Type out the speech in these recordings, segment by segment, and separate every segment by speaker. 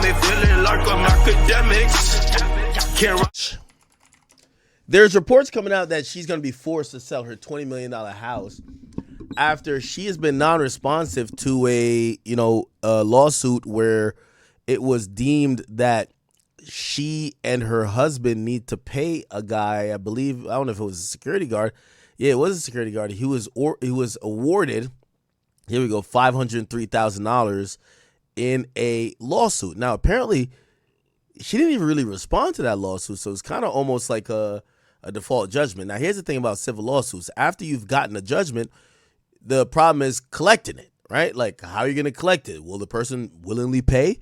Speaker 1: me feeling like I'm academics. Can't
Speaker 2: There's reports coming out that she's going to be forced to sell her $20 million house after she has been non-responsive to a lawsuit where it was deemed that she and her husband need to pay a guy, I believe, I don't know if it was a security guard. Yeah, it was a security guard. He was awarded, here we go, $503,000 in a lawsuit. Now, apparently, she didn't even really respond to that lawsuit, so it's kind of almost like a default judgment. Now, here's the thing about civil lawsuits. After you've gotten a judgment, the problem is collecting it, right? Like, how are you going to collect it? Will the person willingly pay?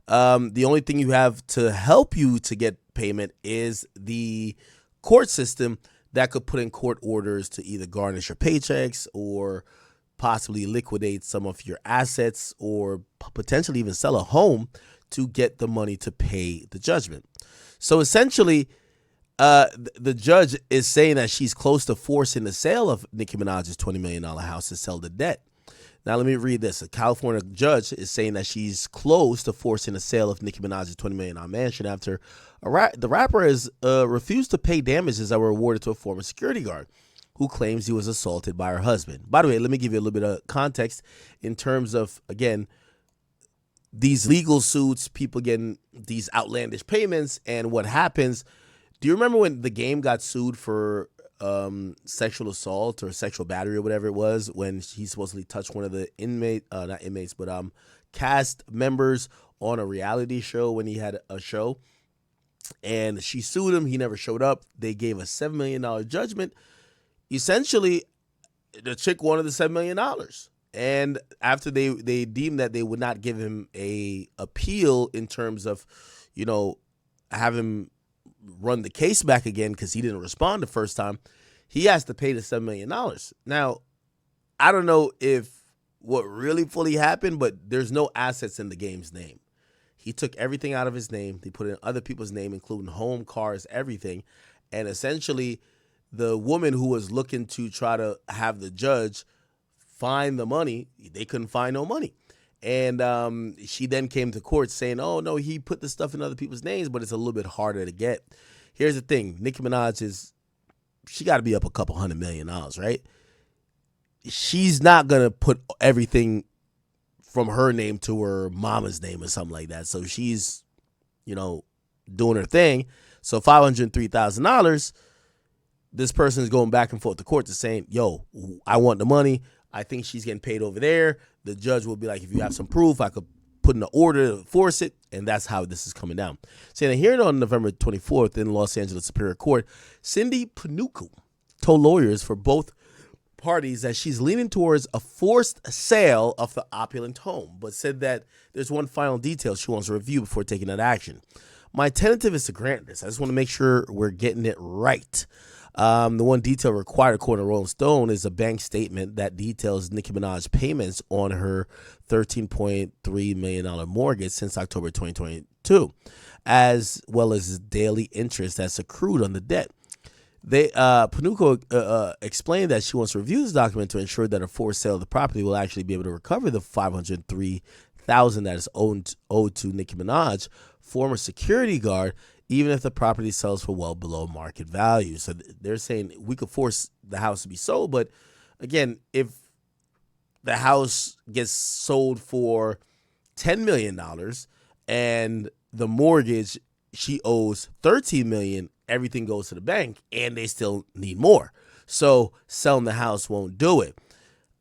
Speaker 2: The only thing you have to help you to get payment is the court system that could put in court orders to either garnish your paychecks or possibly liquidate some of your assets or potentially even sell a home to get the money to pay the judgment. So essentially, the judge is saying that she's close to forcing the sale of Nicki Minaj's $20 million house to sell the debt. Now, let me read this. A California judge is saying that she's close to forcing the sale of Nicki Minaj's $20 million mansion after the rapper has refused to pay damages that were awarded to a former security guard who claims he was assaulted by her husband. By the way, let me give you a little bit of context in terms of, again, these legal suits, people getting these outlandish payments, and what happens. Do you remember when The Game got sued for sexual assault or sexual battery or whatever it was, when he supposedly touched one of the cast members on a reality show when he had a show, and she sued him. He never showed up. They gave a $7 million judgment. Essentially, the chick wanted the $7 million. And after they deemed that they would not give him a appeal in terms of, have him run the case back again because he didn't respond the first time, he has to pay the $7 million. Now, I don't know if what really fully happened, but there's no assets in The Game's name. He took everything out of his name. He put it in other people's name, including home, cars, everything. And essentially, the woman who was looking to try to have the judge find the money, they couldn't find no money. And she then came to court saying, oh, no, he put the stuff in other people's names, but it's a little bit harder to get. Here's the thing. Nicki Minaj she got to be up a couple $100 million, right? She's not going to put everything from her name to her mama's name or something like that. So she's, doing her thing. So $503,000, this person is going back and forth to court to saying, yo, I want the money. I think she's getting paid over there. The judge will be like, if you have some proof, I could put in an order to force it. And that's how this is coming down. So in a hearing on November 24th in Los Angeles Superior Court, Cindy Panucco told lawyers for both parties that she's leaning towards a forced sale of the opulent home, but said that there's one final detail she wants to review before taking that action. My tentative is to grant this. I just want to make sure we're getting it right. The one detail required, according to Rolling Stone, is a bank statement that details Nicki Minaj's payments on her $13.3 million mortgage since October 2022, as well as daily interest that's accrued on the debt. Panucco explained that she wants to review this document to ensure that a forced sale of the property will actually be able to recover the $503,000 that is owed to Nicki Minaj, former security guard, even if the property sells for well below market value. So they're saying we could force the house to be sold, but again, if the house gets sold for $10 million and the mortgage she owes $13 million, everything goes to the bank and they still need more. So selling the house won't do it.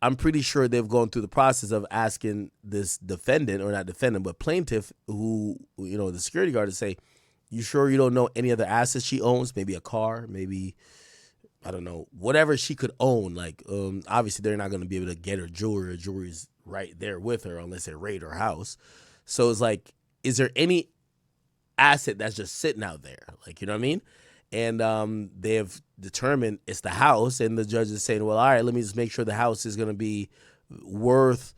Speaker 2: I'm pretty sure they've gone through the process of asking this defendant, or not defendant, but plaintiff, who, the security guard, to say, you sure you don't know any other assets she owns? Maybe a car, maybe, I don't know, whatever she could own. Like, obviously they're not going to be able to get her jewelry. Her jewelry's right there with her unless they raid her house. So it's like, is there any asset that's just sitting out there? Like, you know what I mean? And they have determined it's the house, and the judge is saying, well, all right, let me just make sure the house is going to be worth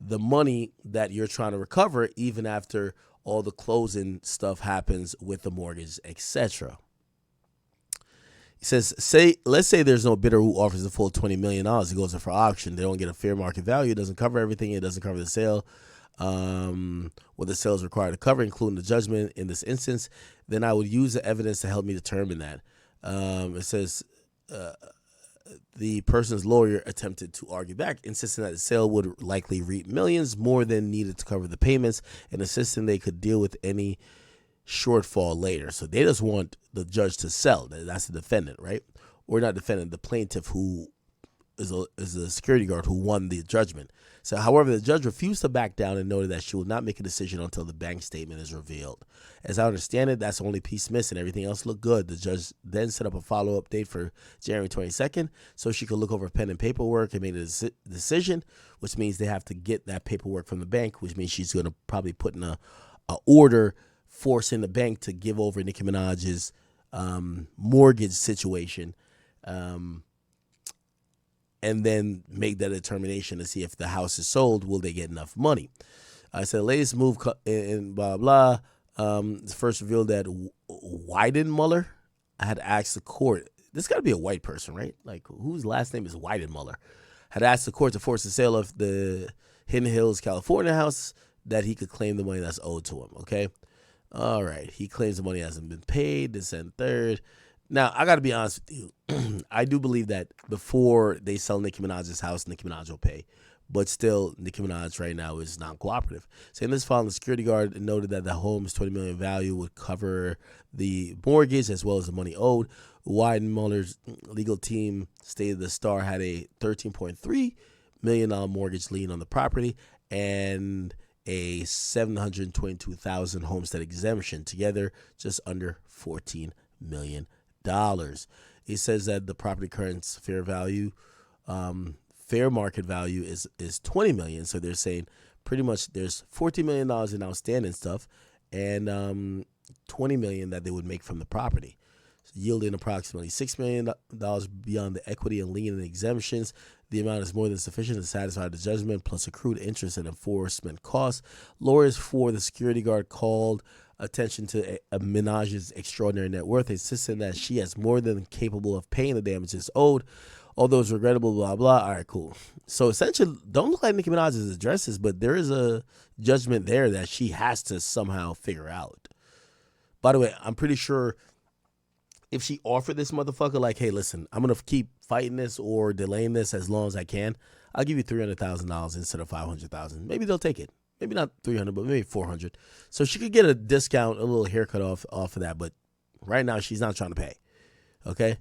Speaker 2: the money that you're trying to recover, even after all the closing stuff happens with the mortgage, etc. He says, let's say there's no bidder who offers the full $20 million. It goes up for auction. They don't get a fair market value. It doesn't cover everything. It doesn't cover the sale what the sale is required to cover, including the judgment in this instance, then I would use the evidence to help me determine that. It says the person's lawyer attempted to argue back, insisting that the sale would likely reap millions more than needed to cover the payments, and insisting they could deal with any shortfall later. So they just want the judge to sell. That's the defendant, right? Or not defendant, the plaintiff, who is a security guard who won the judgment. So, however, the judge refused to back down and noted that she will not make a decision until the bank statement is revealed. As I understand it, that's the only piece missing. Everything else looked good. The judge then set up a follow-up date for January 22nd so she could look over pen and paperwork and make a decision, which means they have to get that paperwork from the bank, which means she's going to probably put in a order forcing the bank to give over Nicki Minaj's mortgage situation, and then make that determination to see if the house is sold, will they get enough money? I said, latest move in blah, blah. First revealed that Weidenmuller had asked the court, this got to be a white person, right? Like, whose last name is Weidenmuller? Had asked the court to force the sale of the Hidden Hills, California house that he could claim the money that's owed to him, okay? All right, he claims the money hasn't been paid, this and third. Now, I got to be honest with you. I do believe that before they sell Nicki Minaj's house, Nicki Minaj will pay. But still, Nicki Minaj right now is non-cooperative. So in this file, the security guard noted that the home's $20 million value would cover the mortgage as well as the money owed. Weidenmuller's legal team stated the star had a $13.3 million mortgage lien on the property and a $722,000 homestead exemption, together just under $14 million. He says that the property current fair value, fair market value is $20 million. So they're saying pretty much there's $14 million in outstanding stuff and $20 million that they would make from the property, yielding approximately $6 million beyond the equity and lien and exemptions. The amount is more than sufficient to satisfy the judgment, plus accrued interest and enforcement costs. Lawyers for the security guard called attention to Minaj's extraordinary net worth, insisting that she is more than capable of paying the damages owed, although it's regrettable, blah, blah. All right, cool. So essentially, don't look like Nicki Minaj's addresses, but there is a judgment there that she has to somehow figure out. By the way, I'm pretty sure if she offered this motherfucker, like, hey, listen, I'm going to keep fighting this or delaying this as long as I can, I'll give you $300,000 instead of $500,000. Maybe they'll take it. Maybe not 300, but maybe 400. So she could get a discount, a little haircut off of that. But right now, she's not trying to pay. Okay.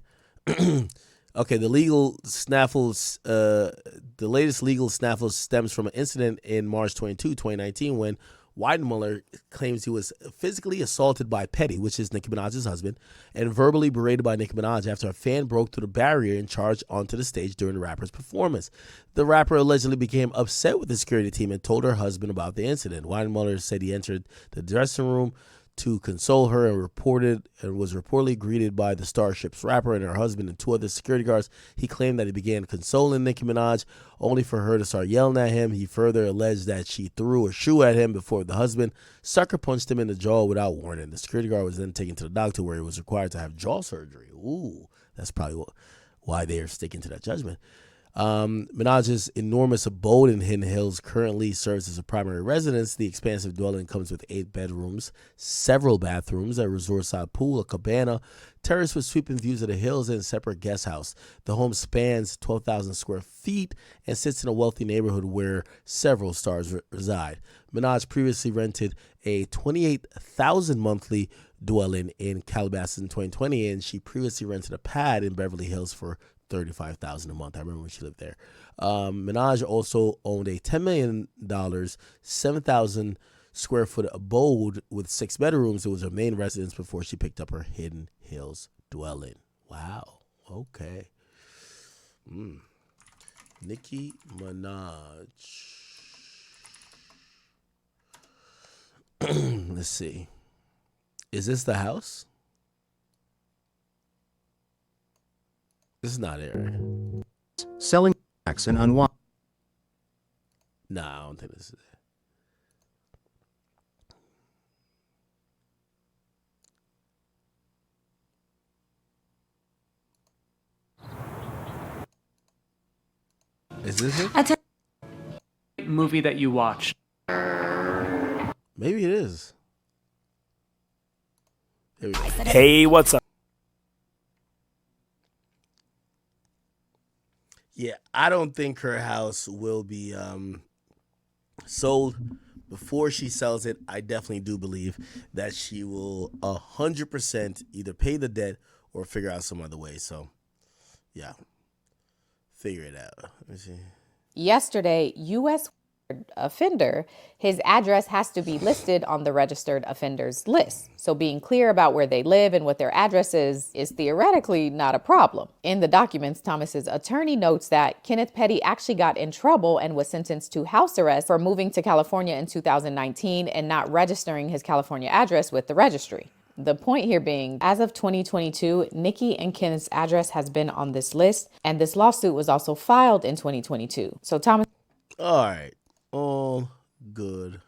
Speaker 2: Okay. The legal snaffles, the latest legal snaffle stems from an incident in March 22, 2019, when Weidenmuller claims he was physically assaulted by Petty, which is Nicki Minaj's husband, and verbally berated by Nicki Minaj after a fan broke through the barrier and charged onto the stage during the rapper's performance. The rapper allegedly became upset with the security team and told her husband about the incident. Weidenmuller said he entered the dressing room to console her and was reportedly greeted by the Starship's rapper and her husband and two other security guards. He claimed that he began consoling Nicki Minaj only for her to start yelling at him. He further alleged that she threw a shoe at him before the husband sucker punched him in the jaw without warning. The security guard was then taken to the doctor where he was required to have jaw surgery. Ooh, that's probably why they are sticking to that judgment. Minaj's enormous abode in Hidden Hills currently serves as a primary residence. The expansive dwelling comes with 8 bedrooms, several bathrooms, a resort-side pool, a cabana, terrace with sweeping views of the hills, and a separate guest house. The home spans 12,000 square feet and sits in a wealthy neighborhood where several stars reside. Minaj previously rented a $28,000 monthly dwelling in Calabasas in 2020, and she previously rented a pad in Beverly Hills for $35,000 a month. I remember when she lived there. Minaj also owned a $10 million, 7,000 square foot abode with 6 bedrooms. It was her main residence before she picked up her Hidden Hills dwelling. Wow. Okay. Nicki Minaj. Let's see. Is this the house? This is not it, right?
Speaker 3: Selling tax and unwind.
Speaker 2: Nah, I don't think this is it. Is this it?
Speaker 4: Movie that you watched.
Speaker 2: Maybe it is. There we go.
Speaker 4: Hey, what's up?
Speaker 2: Yeah, I don't think her house will be sold. Before she sells it, I definitely do believe that she will 100% either pay the debt or figure out some other way. So, yeah, figure it out. Let me see.
Speaker 5: Yesterday, U.S. offender, his address has to be listed on the registered offenders list. So being clear about where they live and what their address is theoretically not a problem. In the documents, Thomas's attorney notes that Kenneth Petty actually got in trouble and was sentenced to house arrest for moving to California in 2019 and not registering his California address with the registry. The point here being, as of 2022, Nicki and Kenneth's address has been on this list, and this lawsuit was also filed in 2022. So Thomas...
Speaker 2: All right. All good.